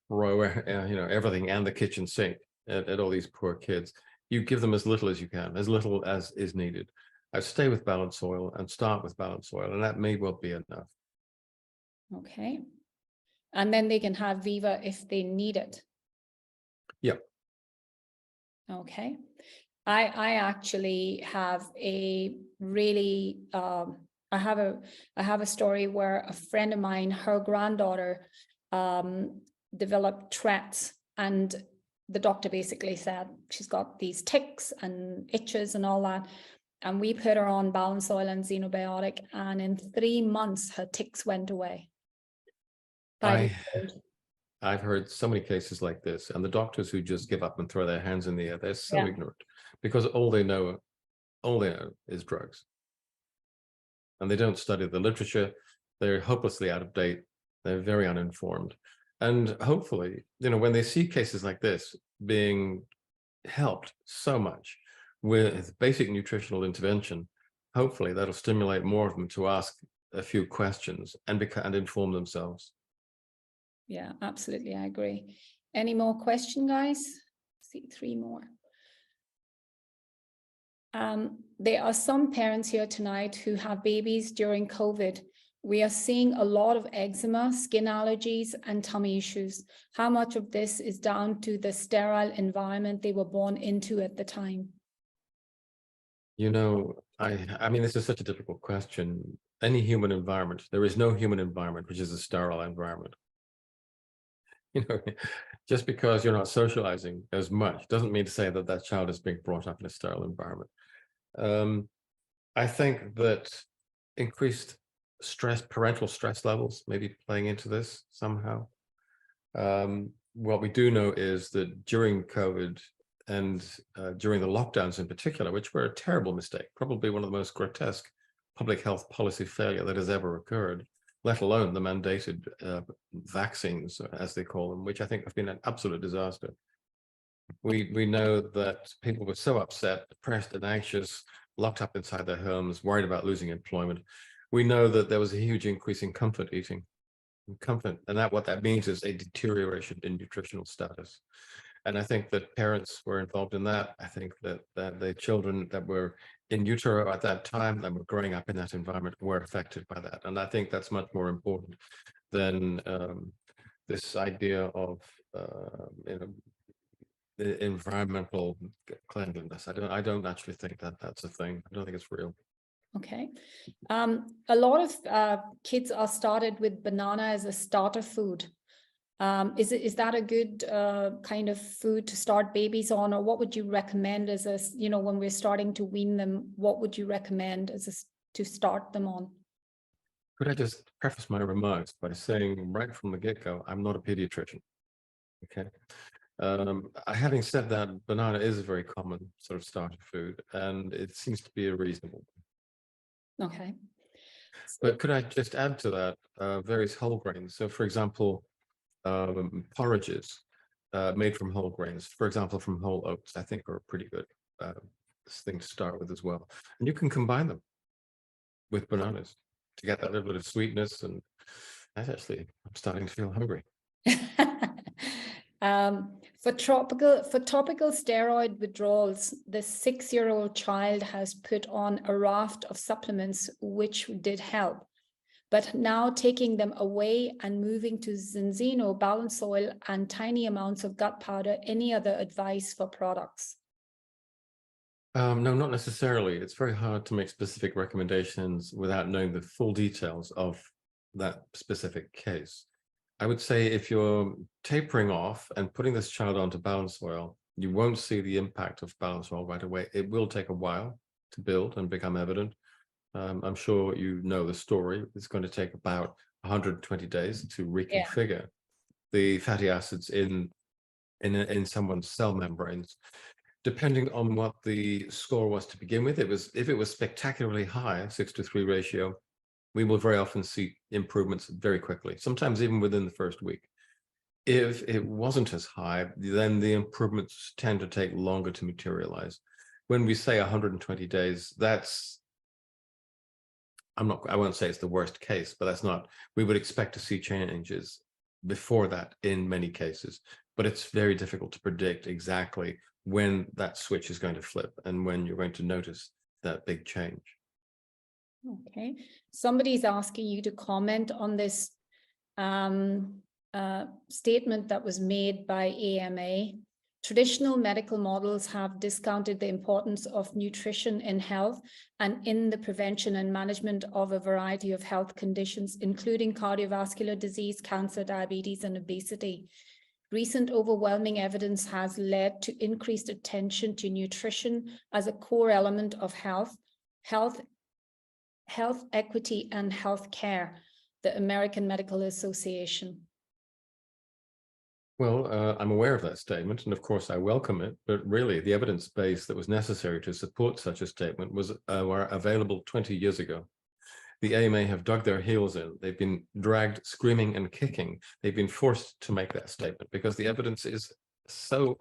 throw everything and the kitchen sink at all these poor kids. You give them as little as you can, as little as is needed. I stay with balanced soil and start with balanced soil, and that may well be enough. Okay. And then they can have Viva if they need it. Yep. Okay. I actually have a really I have a story where a friend of mine, her granddaughter developed Tourette's, and the doctor basically said she's got these tics and itches and all that. And we put her on balance soil and xenobiotic, and in 3 months her tics went away. I've heard so many cases like this, and the doctors who just give up and throw their hands in the air, they're so ignorant, because all they know is drugs. And they don't study the literature. They're hopelessly out of date. They're very uninformed. And hopefully, when they see cases like this being helped so much with basic nutritional intervention, hopefully that'll stimulate more of them to ask a few questions and inform themselves. Yeah, absolutely. I agree. Any more questions, guys? See 3 more. There are some parents here tonight who have babies during COVID. We are seeing a lot of eczema, skin allergies, and tummy issues. How much of this is down to the sterile environment they were born into at the time? I mean, this is such a difficult question. Any human environment, there is no human environment which is a sterile environment. Just because you're not socializing as much doesn't mean to say that that child is being brought up in a sterile environment. I think that increased stress, parental stress levels, may be playing into this somehow. What we do know is that during COVID and during the lockdowns in particular, which were a terrible mistake, probably one of the most grotesque public health policy failure that has ever occurred, let alone the mandated vaccines, as they call them, which I think have been an absolute disaster. We know that people were so upset, depressed and anxious, locked up inside their homes, worried about losing employment. We know that there was a huge increase in comfort eating. Comfort, and what that means is a deterioration in nutritional status. And I think that parents were involved in that. I think that the children that were in utero at that time, that were growing up in that environment, were affected by that. And I think that's much more important than this idea of the environmental cleanliness. I don't actually think that that's a thing. I don't think it's real. Okay. A lot of kids are started with banana as a starter food. Is that a good kind of food to start babies on, or what would you recommend as a, when we're starting to wean them, what would you recommend to start them on? Could I just preface my remarks by saying right from the get-go, I'm not a pediatrician. Okay. Having said that, banana is a very common sort of starter food, and it seems to be a reasonable one. Okay. But could I just add to that various whole grains? So, for example, porridges made from whole grains, for example, from whole oats, I think are a pretty good thing to start with as well. And you can combine them with bananas to get that little bit of sweetness. And I'm starting to feel hungry. For topical steroid withdrawals, the 6-year-old child has put on a raft of supplements which did help, but now taking them away and moving to Zinzino, balance oil, and tiny amounts of gut powder. Any other advice for products? No, not necessarily. It's very hard to make specific recommendations without knowing the full details of that specific case. I would say if you're tapering off and putting this child onto balance oil, you won't see the impact of balance oil right away. It will take a while to build and become evident. I'm sure you know the story. It's going to take about 120 days to reconfigure the fatty acids in someone's cell membranes. Depending on what the score was to begin with, if it was spectacularly high, 6-to-3 ratio, we will very often see improvements very quickly, sometimes even within the first week. If it wasn't as high, then the improvements tend to take longer to materialize. When we say 120 days, I won't say it's the worst case, but that's not, we would expect to see changes before that in many cases, but it's very difficult to predict exactly when that switch is going to flip and when you're going to notice that big change. Okay, somebody's asking you to comment on this statement that was made by AMA. Traditional medical models have discounted the importance of nutrition in health and in the prevention and management of a variety of health conditions, including cardiovascular disease, cancer, diabetes, and obesity. Recent overwhelming evidence has led to increased attention to nutrition as a core element of health equity and health care, the American Medical Association. Well, I'm aware of that statement, and of course I welcome it, but really the evidence base that was necessary to support such a statement were available 20 years ago. The AMA have dug their heels in. They've been dragged screaming and kicking. They've been forced to make that statement because the evidence is so,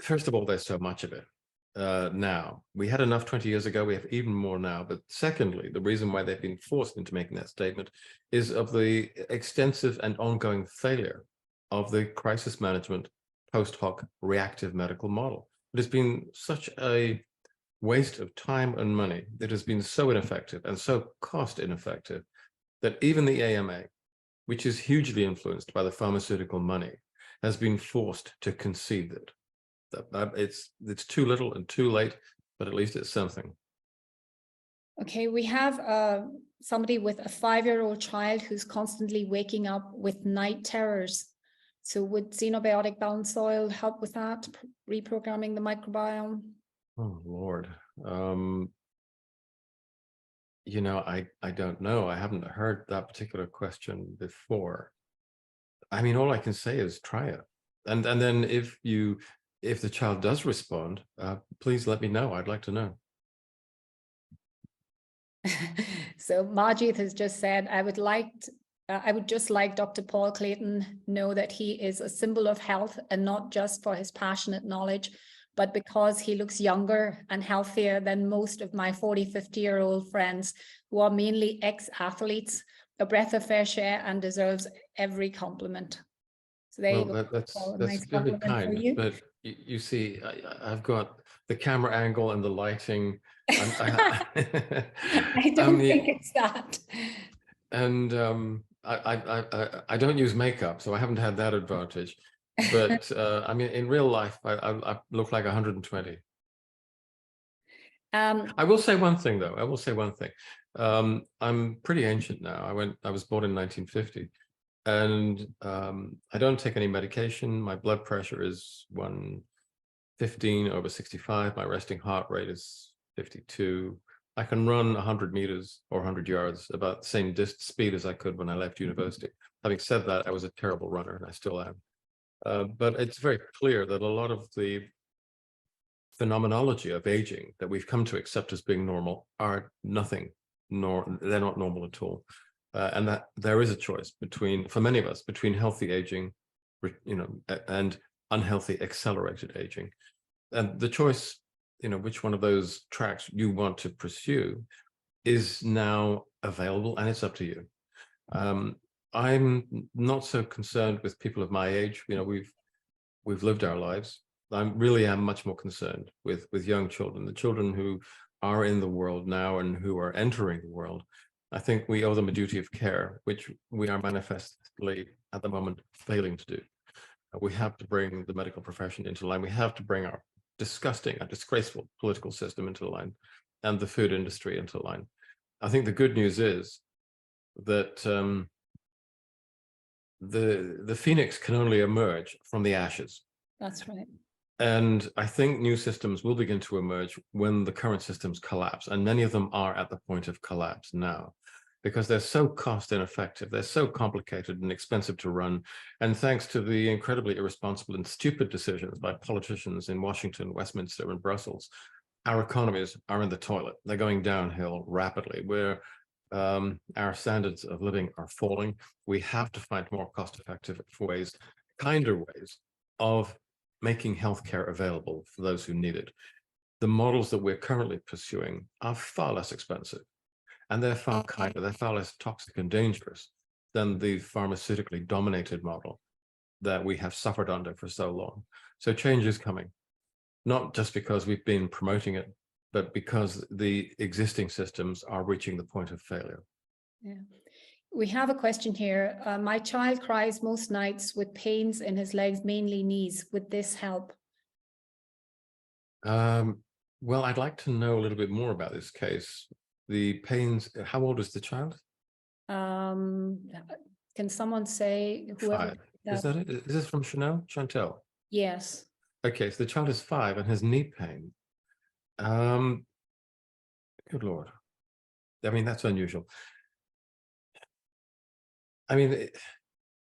first of all, there's so much of it. Now, we had enough 20 years ago, we have even more now, but secondly, the reason why they've been forced into making that statement is of the extensive and ongoing failure of the crisis management post hoc reactive medical model. It has been such a waste of time and money. It has been so ineffective and so cost ineffective that even the AMA, which is hugely influenced by the pharmaceutical money, has been forced to concede it. It's too little and too late, but at least it's something. Okay, we have somebody with a 5-year-old child who's constantly waking up with night terrors. So would xenobiotic balance oil help with that, reprogramming the microbiome? Oh, Lord. I don't know. I haven't heard that particular question before. I mean, all I can say is try it. And then if the child does respond, please let me know. I'd like to know. So Margit has just said, I would just like Dr. Paul Clayton know that he is a symbol of health, and not just for his passionate knowledge, but because he looks younger and healthier than most of my 40, 50-year-old friends who are mainly ex-athletes, a breath of fresh air, and deserves every compliment. So there you go. That's Paul, a that's nice very compliment for kind, you. but you see, I've got the camera angle and the lighting. I I don't mean, think it's that. and I don't use makeup, so I haven't had that advantage. But I mean, in real life, I look like 120. I will say one thing, though. I will say one thing. I'm pretty ancient now. I was born in 1950, and I don't take any medication. My blood pressure is 115/65. My resting heart rate is 52. I can run 100 meters or 100 yards about the same speed as I could when I left university. Having said that, I was a terrible runner, and I still am. But it's very clear that a lot of the phenomenology of aging that we've come to accept as being normal are nothing, nor they're not normal at all. And that there is a choice between, for many of us, between healthy aging, and unhealthy accelerated aging. And the choice, which one of those tracks you want to pursue is now available, and it's up to you. I'm not so concerned with people of my age. We've lived our lives. I really am much more concerned with young children, the children who are in the world now and who are entering the world. I think we owe them a duty of care, which we are manifestly at the moment failing to do. We have to bring the medical profession into line. We have to bring our disgraceful political system into line, and the food industry into line. I think the good news is that the phoenix can only emerge from the ashes. That's right. And I think new systems will begin to emerge when the current systems collapse. And many of them are at the point of collapse now, because they're so cost ineffective. They're so complicated and expensive to run. And thanks to the incredibly irresponsible and stupid decisions by politicians in Washington, Westminster, and Brussels, our economies are in the toilet. They're going downhill rapidly. Our standards of living are falling. We have to find more cost-effective ways, kinder ways of making healthcare available for those who need it. The models that we're currently pursuing are far less expensive, and they're far kinder, they're far less toxic and dangerous than the pharmaceutically dominated model that we have suffered under for so long. So change is coming, not just because we've been promoting it, but because the existing systems are reaching the point of failure. Yeah. We have a question here. My child cries most nights with pains in his legs, mainly knees. Would this help? Well, I'd like to know a little bit more about this case. The pains, how old is the child? Can someone say whoever? 5. Is that it? Is this from Chantel? Yes. Okay, so the child is 5 and has knee pain. Good Lord. I mean, that's unusual. I mean,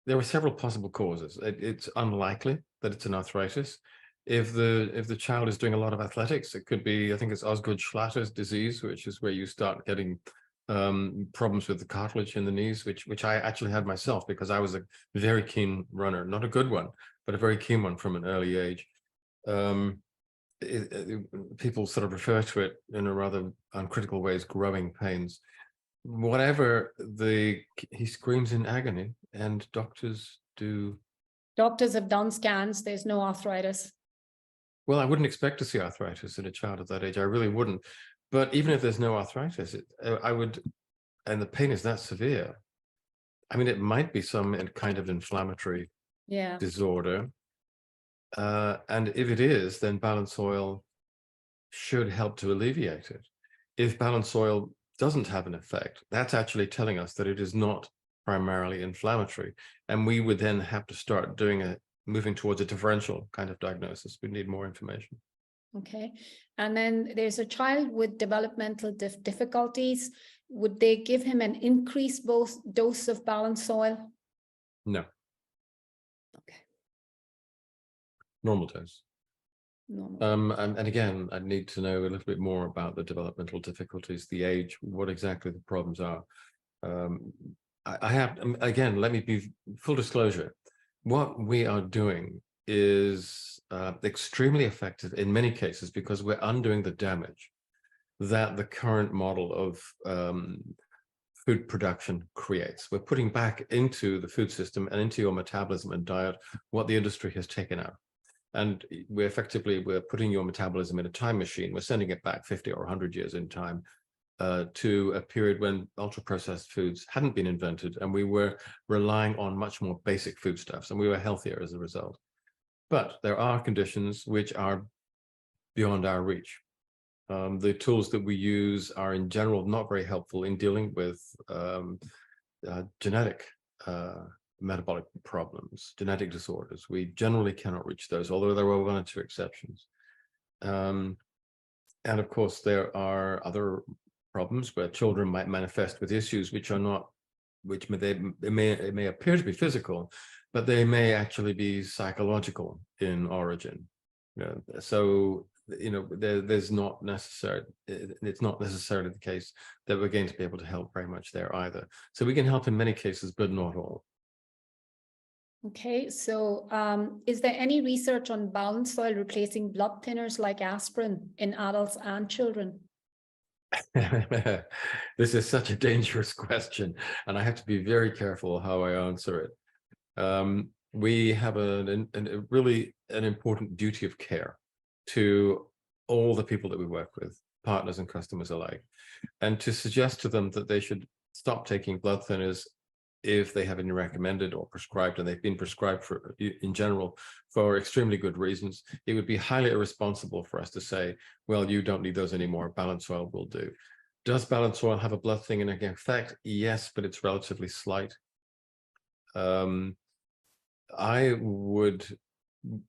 there are several possible causes. It's unlikely that it's an arthritis. If the child is doing a lot of athletics, it could be, I think it's Osgood-Schlatter's disease, which is where you start getting problems with the cartilage in the knees, which I actually had myself because I was a very keen runner, not a good one, but a very keen one from an early age. People sort of refer to it in a rather uncritical way as growing pains. Whatever he screams in agony, and doctors have done scans. There's no arthritis. Well, I wouldn't expect to see arthritis in a child at that age. I really wouldn't. But even if there's no arthritis, I would, and the pain is that severe. I mean, it might be some kind of inflammatory disorder. And if it is, then balance oil should help to alleviate it. If balance oil doesn't have an effect, that's actually telling us that it is not primarily inflammatory. And we would then have to start moving towards a differential kind of diagnosis. We need more information. Okay. And then there's a child with developmental difficulties. Would they give him an increased dose of balance oil? No. Okay. Normal dose. normal. And again, I need to know a little bit more about the developmental difficulties, the age, what exactly the problems are. I have, again, let me be full disclosure. What we are doing is extremely effective in many cases because we're undoing the damage that the current model of food production creates. We're putting back into the food system and into your metabolism and diet what the industry has taken out. And we're putting your metabolism in a time machine. We're sending it back 50 or 100 years in time to a period when ultra-processed foods hadn't been invented, and we were relying on much more basic foodstuffs, and we were healthier as a result. But there are conditions which are beyond our reach. The tools that we use are in general not very helpful in dealing with genetic metabolic problems, genetic disorders. We generally cannot reach those, although there are one or two exceptions. And of course, there are other problems where children might manifest with issues which are not, which it may appear to be physical, but they may actually be psychological in origin. So there's not necessarily, it's not necessarily the case that we're going to be able to help very much there either. So we can help in many cases, but not all. Okay, so is there any research on balanced soil replacing blood thinners like aspirin in adults and children? This is such a dangerous question, and I have to be very careful how I answer it. We have really an important duty of care to all the people that we work with, partners and customers alike, and to suggest to them that they should stop taking blood thinners if they have been recommended or prescribed, and they've been prescribed for, in general, for extremely good reasons. It would be highly irresponsible for us to say, well, you don't need those anymore, balanced soil will do. Does balanced soil have a blood thinning effect? Yes, but it's relatively slight. I would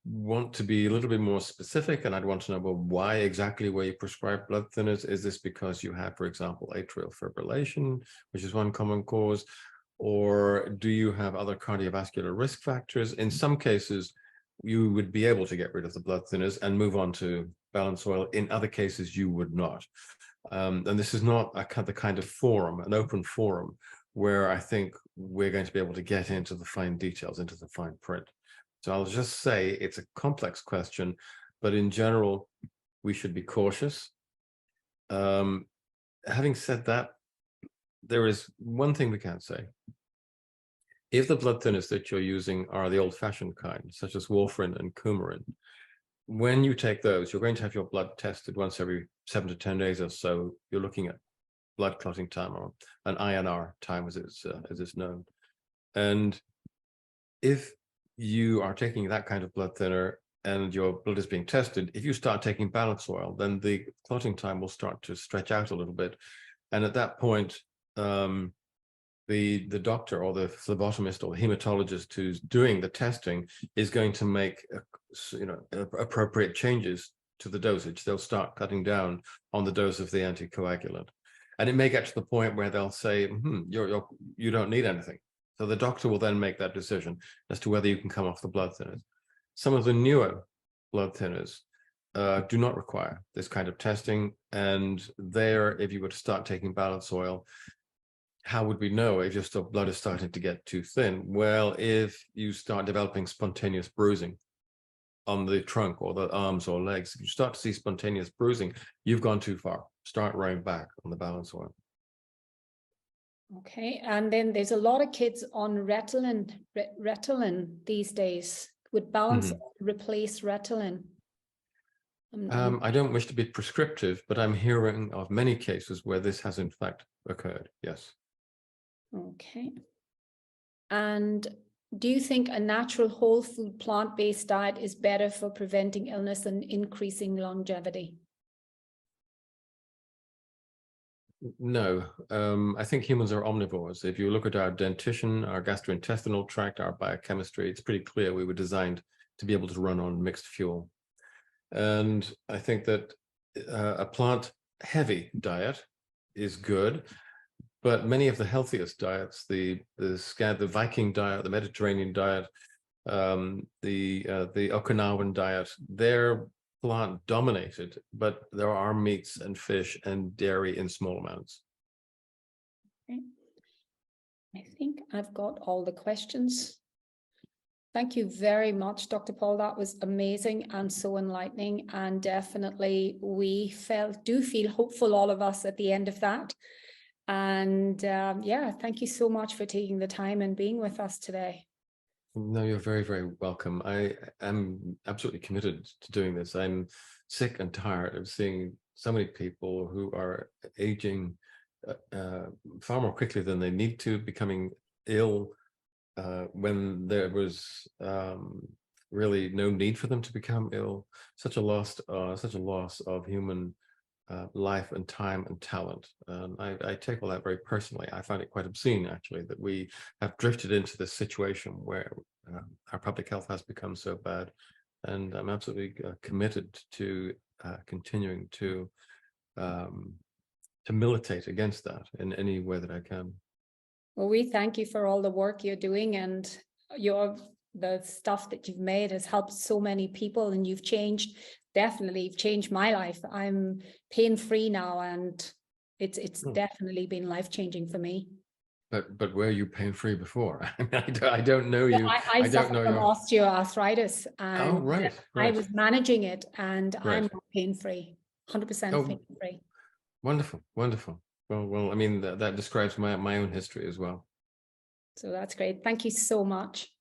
want to be a little bit more specific, and I'd want to know, well, why exactly were you prescribed blood thinners? Is this because you have, for example, atrial fibrillation, which is one common cause? Or do you have other cardiovascular risk factors? In some cases, you would be able to get rid of the blood thinners and move on to balanced soil. In other cases, you would not. And this is not the kind of forum, an open forum, where I think we're going to be able to get into the fine details, into the fine print. So I'll just say it's a complex question, but in general, we should be cautious. Having said that, there is one thing we can say. If the blood thinners that you're using are the old-fashioned kind, such as warfarin and coumarin, when you take those, you're going to have your blood tested once every 7 to 10 days or so. You're looking at blood clotting time, or an INR time as it's known. And if you are taking that kind of blood thinner and your blood is being tested, if you start taking balanced soil, then the clotting time will start to stretch out a little bit. And at that point, the doctor or the phlebotomist or the hematologist who's doing the testing is going to make appropriate changes to the dosage. They'll start cutting down on the dose of the anticoagulant, and it may get to the point where they'll say, you don't need anything. So the doctor will then make that decision as to whether you can come off the blood thinners. Some of the newer blood thinners do not require this kind of testing, and there, if you were to start taking balanced soil, how would we know if your blood is starting to get too thin? Well, if you start developing spontaneous bruising on the trunk or the arms or legs, if you start to see spontaneous bruising, you've gone too far. Start rowing back on the balanced soil. Okay, and then there's a lot of kids on Ritalin these days. Would balanced replace Ritalin? I don't wish to be prescriptive, but I'm hearing of many cases where this has in fact occurred. Yes. Okay. And do you think a natural whole food plant-based diet is better for preventing illness and increasing longevity? No, I think humans are omnivores. If you look at our dentition, our gastrointestinal tract, our biochemistry, it's pretty clear we were designed to be able to run on mixed fuel. And I think that a plant-heavy diet is good, but many of the healthiest diets, the Viking diet, the Mediterranean diet, the Okinawan diet, they're plant dominated, but there are meats and fish and dairy in small amounts. Okay. I think I've got all the questions. Thank you very much, Dr. Paul. That was amazing and so enlightening. And definitely we do feel hopeful, all of us, at the end of that. And yeah, thank you so much for taking the time and being with us today. No, you're very, very welcome. I am absolutely committed to doing this. I'm sick and tired of seeing so many people who are aging far more quickly than they need to, becoming ill when there was really no need for them to become ill. Such a loss of human life and time and talent. I take all that very personally. I find it quite obscene, actually, that we have drifted into this situation where our public health has become so bad. And I'm absolutely committed to continuing to militate against that in any way that I can. Well, we thank you for all the work you're doing, and the stuff that you've made has helped so many people, and you've definitely changed my life. I'm pain-free now, and it's definitely been life-changing for me. But were you pain-free before? I don't know you. I don't suffer know from your. osteoarthritis, and Oh, right. I was managing it, and Right. I'm pain-free, 100% pain-free. Wonderful, wonderful. Well, I mean, that describes my own history as well. So that's great. Thank you so much.